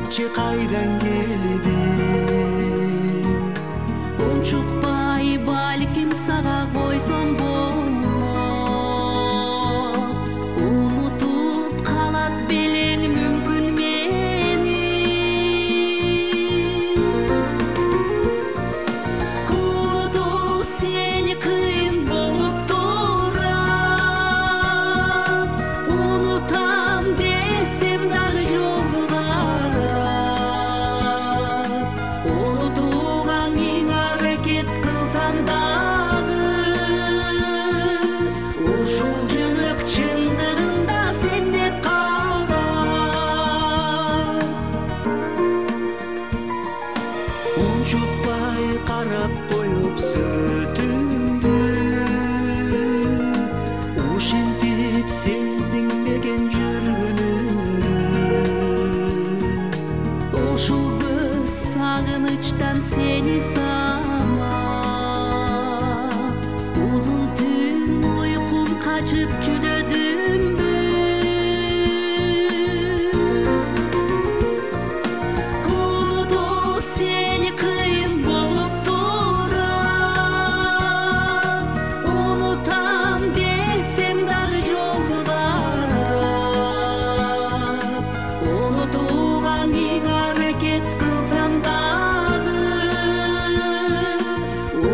Айтчы кайдан келдиң? Унчукпай балким сага койсом болмок. Унутуп калат белең мүмкүн мени. Унутуу сени кыйын болуп турат. Унутам десем дагы жолу карап. Унутууга миң аракет кылсам дагы, ушул жүрөк чындыгында сен деп калган. Унчукпай карап коюп сүрөтүңдү, ушинтип сездиң бекен жүргөнүңдү. Ушул көз сагынычтан сени самап, узун түн уйкум качып жүдөдүмбү. Унутуу сени кыйын болуп турат. Унутам десем дагы жолу карап. Унутууга миң аракет кылсам дагы,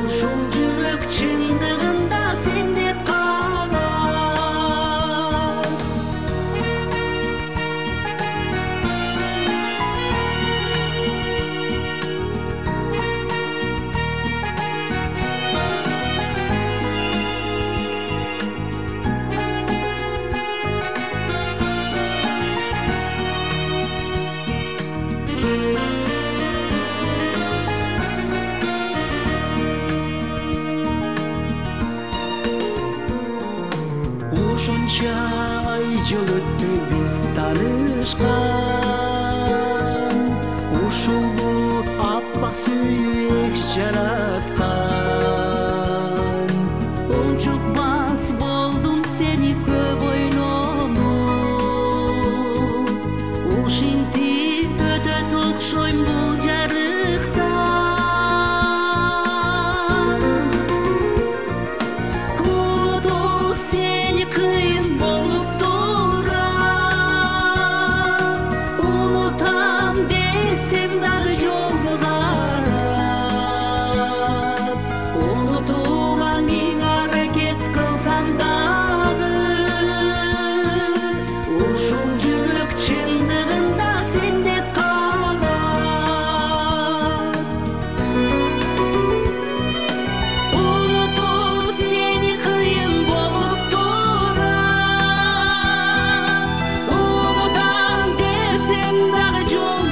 ушул жүрөк чындыгында сен деп калган. Ушунча ай жыл өттү биз таанышкан. Ушул аппак сүйүк жараткан. Унчукпас болдум сени көп ойлонуп. Ушинтип өтөт окшойм бул жарыктан. Унутуу сени кыйын болуп турат. Унутам десем дагы жолу карап. Унутууга миң аракет кылсам дагы, ушул жүрөк чындыгында сен деп калган. Унутуу сени кыйын болуп турат. Унутам десем дагы жолу